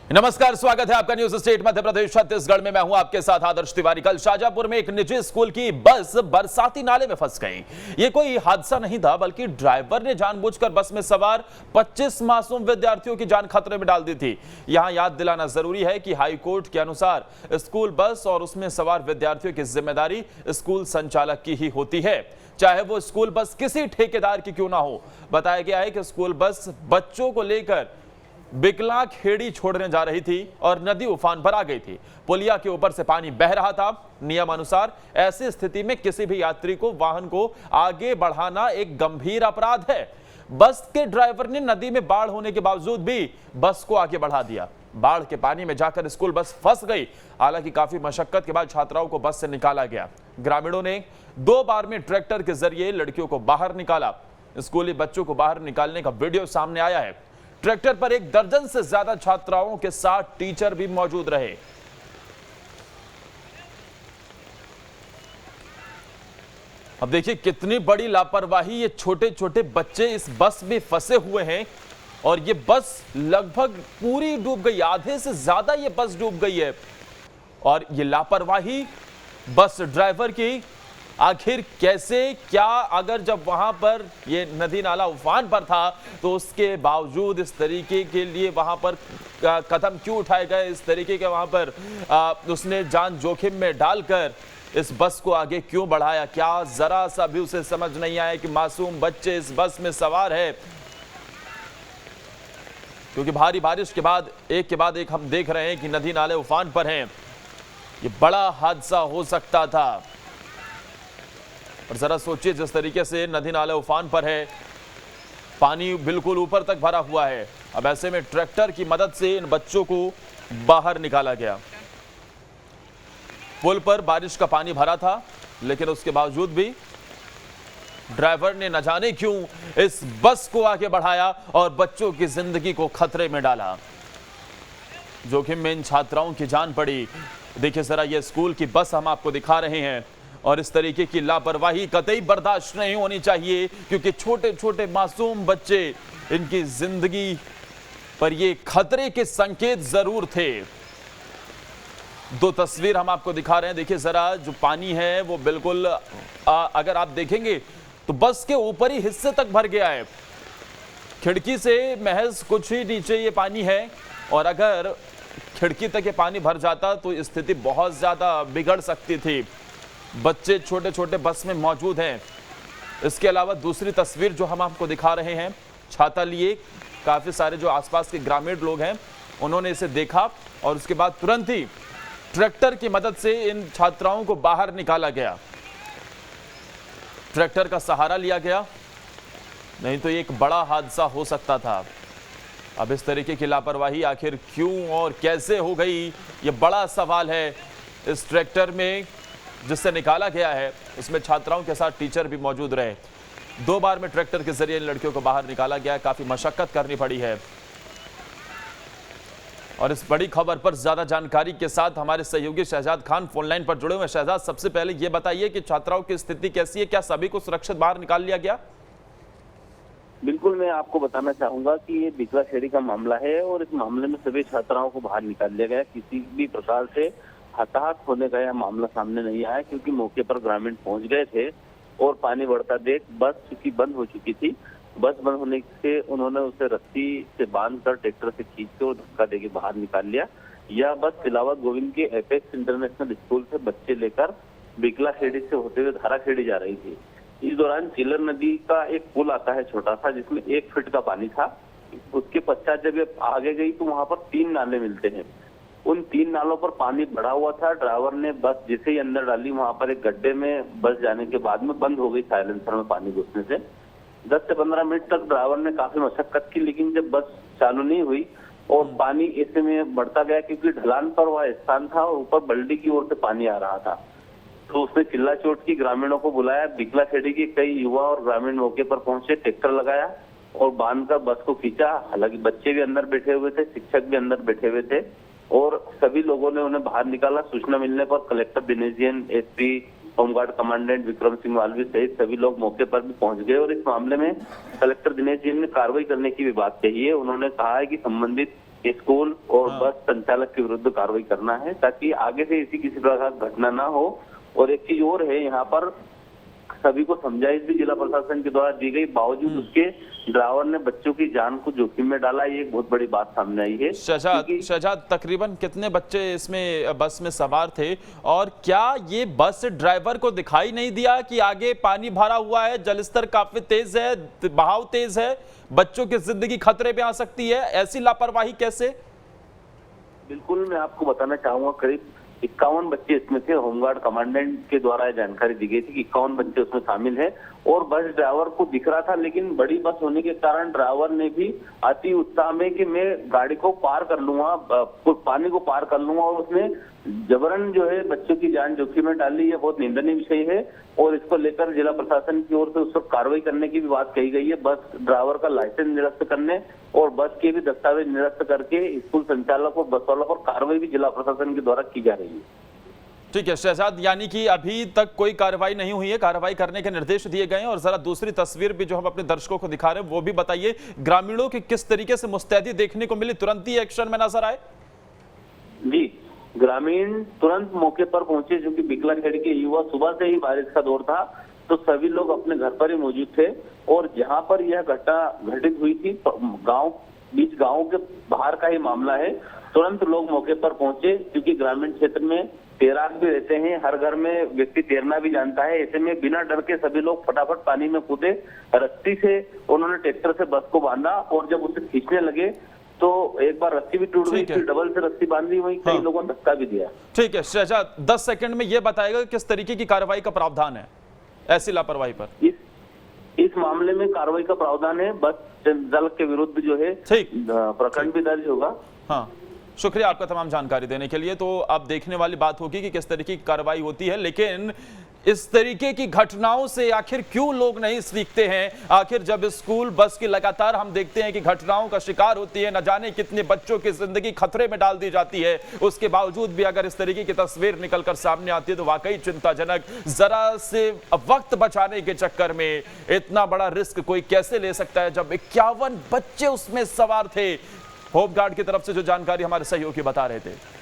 नमस्कार, स्वागत है आपका न्यूज स्टेट मध्य प्रदेश छत्तीसगढ़ में। मैं हूं आपके साथ आदर्श तिवारी। कल शाजापुर में एक निजी स्कूल की बस बरसाती नाले में फंस गई। ये कोई हादसा नहीं था, बल्कि ड्राइवर ने जानबूझकर बस में सवार 25 मासूम विद्यार्थियों की जान खतरे में डाल दी थी। यहां याद दिलाना जरूरी है कि हाईकोर्ट के अनुसार स्कूल बस और उसमें सवार विद्यार्थियों की जिम्मेदारी स्कूल संचालक की ही होती है, चाहे वो स्कूल बस किसी ठेकेदार की क्यों ना हो। बताया गया है कि स्कूल बस बच्चों को लेकर बिकला खेड़ी छोड़ने जा रही थी और नदी उफान पर आ गई थी। पुलिया के ऊपर से पानी बह रहा था। नियम अनुसार ऐसी स्थिति में किसी भी यात्री को वाहन को आगे बढ़ाना एक गंभीर अपराध है। बस के ड्राइवर ने नदी में बाढ़ होने के बावजूद भी बस को आगे बढ़ा दिया। बाढ़ के पानी में जाकर स्कूल बस फंस गई। हालांकि काफी मशक्कत के बाद छात्राओं को बस से निकाला गया। ग्रामीणों ने 2 बार में ट्रैक्टर के जरिए लड़कियों को बाहर निकाला। स्कूली बच्चों को बाहर निकालने का वीडियो सामने आया है। ट्रैक्टर पर 1 दर्जन से ज्यादा छात्राओं के साथ टीचर भी मौजूद रहे। अब देखिए कितनी बड़ी लापरवाही। ये छोटे छोटे बच्चे इस बस में फंसे हुए हैं और ये बस लगभग पूरी डूब गई। आधे से ज्यादा ये बस डूब गई है और ये लापरवाही बस ड्राइवर की आखिर कैसे, क्या अगर जब वहां पर ये नदी नाला उफान पर था तो उसके बावजूद इस तरीके के लिए वहां पर कदम क्यों उठाए गए, इस तरीके के वहां पर उसने जान जोखिम में डालकर इस बस को आगे क्यों बढ़ाया। क्या जरा सा भी उसे समझ नहीं आया कि मासूम बच्चे इस बस में सवार है। क्योंकि भारी बारिश के बाद एक हम देख रहे हैं कि नदी नाले उफान पर हैं। ये बड़ा हादसा हो सकता था। और जरा सोचिए, जिस तरीके से नदी नाले उफान पर है, पानी बिल्कुल ऊपर तक भरा हुआ है। अब ऐसे में ट्रैक्टर की मदद से इन बच्चों को बाहर निकाला गया। पुल पर बारिश का पानी भरा था, लेकिन उसके बावजूद भी ड्राइवर ने न जाने क्यों इस बस को आगे बढ़ाया और बच्चों की जिंदगी को खतरे में डाला। जोखिम में इन छात्राओं की जान पड़ी। देखिए जरा, ये स्कूल की बस हम आपको दिखा रहे हैं और इस तरीके की लापरवाही कतई बर्दाश्त नहीं होनी चाहिए, क्योंकि छोटे छोटे मासूम बच्चे, इनकी जिंदगी पर ये खतरे के संकेत जरूर थे। 2 तस्वीर हम आपको दिखा रहे हैं। देखिए जरा, जो पानी है वो बिल्कुल अगर आप देखेंगे तो बस के ऊपरी हिस्से तक भर गया है। खिड़की से महज कुछ ही नीचे ये पानी है और अगर खिड़की तक ये पानी भर जाता तो स्थिति बहुत ज्यादा बिगड़ सकती थी। बच्चे छोटे छोटे बस में मौजूद हैं। इसके अलावा दूसरी तस्वीर जो हम आपको दिखा रहे हैं, छाता लिए काफी सारे जो आसपास के ग्रामीण लोग हैं उन्होंने इसे देखा और उसके बाद तुरंत ही ट्रैक्टर की मदद से इन छात्राओं को बाहर निकाला गया। ट्रैक्टर का सहारा लिया गया, नहीं तो एक बड़ा हादसा हो सकता था। अब इस तरीके की लापरवाही आखिर क्यों और कैसे हो गई, ये बड़ा सवाल है। इस ट्रैक्टर में जिससे निकाला गया है उसमें छात्राओं के साथ टीचर भी मौजूद रहे। 2 बार में ट्रैक्टर के जरिए इन लड़कियों को बाहर निकाला गया। काफी मशक्कत करनी पड़ी है। और इस बड़ी खबर पर ज्यादा जानकारी के साथ हमारे सहयोगी शहजाद खान फोन लाइन पर जुड़े हुए हैं। शहजाद, सबसे पहले ये बताइए कि छात्राओं की स्थिति कैसी है, क्या सभी को सुरक्षित बाहर निकाल लिया गया? बिल्कुल, मैं आपको बताना चाहूंगा कि ये बिकला खेड़ी का मामला है और इस मामले में सभी छात्राओं को बाहर निकाल लिया गया। किसी भी प्रकार से हताहत होने का यह मामला सामने नहीं आया, क्योंकि मौके पर ग्रामीण पहुंच गए थे और पानी बढ़ता देख बस चूंकि बंद हो चुकी थी। बस बंद होने से उन्होंने उसे रस्सी से बांधकर ट्रैक्टर से खींच के और धक्का देके बाहर निकाल लिया। यह बस तिलावत गोविंद के एपेक्स इंटरनेशनल स्कूल से बच्चे लेकर बिकला खेड़ी से होते हुए धारा खेड़ी जा रही थी। इस दौरान चिलर नदी का एक पुल आता है छोटा सा, जिसमें 1 फीट का पानी था। उसके पश्चात जब ये आगे गई तो वहां पर 3 नाले मिलते हैं। उन 3 नालों पर पानी बढ़ा हुआ था। ड्राइवर ने बस जैसे ही अंदर डाली, वहां पर एक गड्ढे में बस जाने के बाद में बंद हो गई साइलेंसर में पानी घुसने से। 10 से 15 मिनट तक ड्राइवर ने काफी मशक्कत की, लेकिन जब बस चालू नहीं हुई और पानी ऐसे में बढ़ता गया, क्योंकि ढलान पर वह स्थान था और ऊपर बल्डी की ओर से पानी आ रहा था, तो उसने चिल्ला चोट की, ग्रामीणों को बुलाया। बिकला खेड़ी के कई युवा और ग्रामीण मौके पर पहुंचे, ट्रैक्टर लगाया और बांधकर बस को खींचा। हालांकि बच्चे भी अंदर बैठे हुए थे, शिक्षक भी अंदर बैठे हुए थे और सभी लोगों ने उन्हें बाहर निकाला। सूचना मिलने पर collector Dinesh Jain, SP home guard commandant Vikram Singh Malvi सहित सभी लोग मौके पर भी पहुंच गए और इस मामले में कलेक्टर दिनेश जैन ने कार्रवाई करने की भी बात कही है। उन्होंने कहा है कि संबंधित स्कूल और हाँ। बस संचालक के विरुद्ध कार्रवाई करना है, ताकि आगे से ऐसी किसी प्रकार की घटना ना हो। और एक चीज और है, यहाँ पर सभी को समझाइश भी जिला प्रशासन के द्वारा दी गई, बावजूद उसके ड्राइवर ने बच्चों की जान को जोखिम में डाला। ये एक बहुत बड़ी बात सामने आई है। शहजाद, तकरीबन कितने बच्चे इसमें बस में सवार थे, और क्या ये बस ड्राइवर को दिखाई नहीं दिया कि आगे पानी भरा हुआ है, जलस्तर काफी तेज है, बहाव तेज है, बच्चों की जिंदगी खतरे में आ सकती है? ऐसी लापरवाही कैसे? बिल्कुल, मैं आपको बताना चाहूंगा, करीब 51 बच्चे इसमें थे। होमगार्ड कमांडेंट के द्वारा जानकारी दी गई थी कि 51 बच्चे उसमें शामिल हैं, और बस ड्राइवर को दिख रहा था, लेकिन बड़ी बस होने के कारण ड्राइवर ने भी अति उत्साह में कि मैं गाड़ी को पार कर लूंगा, पानी को पार कर लूंगा, और उसने जबरन जो है बच्चों की जान जोखिम में डाली। ये बहुत निंदनीय विषय है, और इसको लेकर जिला प्रशासन की ओर से उस पर कार्रवाई करने की भी बात कही गई है। बस ड्राइवर का लाइसेंस निरस्त करने और बस के भी दस्तावेज निरस्त करके स्कूल संचालक और बस वालों पर कार्रवाई भी जिला प्रशासन के द्वारा की जा रही है। ठीक है शहजाद, यानी कि अभी तक कोई कार्रवाई नहीं हुई है, कार्रवाई करने के निर्देश दिए गए हैं। और जरा दूसरी तस्वीर भी जो हम अपने दर्शकों को दिखा रहे हैं वो भी बताइए, ग्रामीणों की किस तरीके से मुस्तैदी देखने को मिली, तुरंत ही एक्शन में नजर आए? जी, ग्रामीण तुरंत मौके पर पहुंचे, जो कि बिकलाखेड़ी के युवा, सुबह से ही बारिश का दौर था, तो सभी लोग अपने घर पर ही मौजूद थे। और जहां पर यह घटना घटित हुई थी, गांव के बाहर का ही मामला है, तुरंत लोग मौके पर पहुंचे, क्योंकि ग्रामीण क्षेत्र में तैराक भी रहते हैं, हर घर में व्यक्ति तैरना भी जानता है। ऐसे में बिना डर के सभी लोग फटाफट पानी में कूदे, रस्सी से उन्होंने ट्रैक्टर से बस को बांधा, और जब उसे खींचने लगे तो एक बार रस्सी भी टूट गई, फिर डबल से रस्सी बांधी, वहीं कई लोगों ने धक्का भी दिया। ठीक है शहजाद, 10 सेकंड में ये बताएगा किस तरीके की कार्रवाई का प्रावधान है ऐसी लापरवाही पर? इस मामले में कार्रवाई का प्रावधान है, बस चालक के विरुद्ध जो है प्रकरण भी दर्ज होगा। हाँ, शुक्रिया आपका तमाम जानकारी देने के लिए। तो अब देखने वाली बात होगी कि किस तरीके की कार्रवाई होती है, लेकिन इस तरीके की घटनाओं से आखिर क्यों लोग नहीं सीखते हैं? आखिर जब स्कूल बस की लगातार हम देखते हैं कि घटनाओं का शिकार होती है, न जाने कितने बच्चों की जिंदगी खतरे में डाल दी जाती है, उसके बावजूद भी अगर इस तरीके की तस्वीर निकलकर सामने आती है तो वाकई चिंताजनक। जरा से वक्त बचाने के चक्कर में इतना बड़ा रिस्क कोई कैसे ले सकता है, जब 51 बच्चे उसमें सवार थे? होमगार्ड की तरफ से जो जानकारी हमारे सहयोगी बता रहे थे।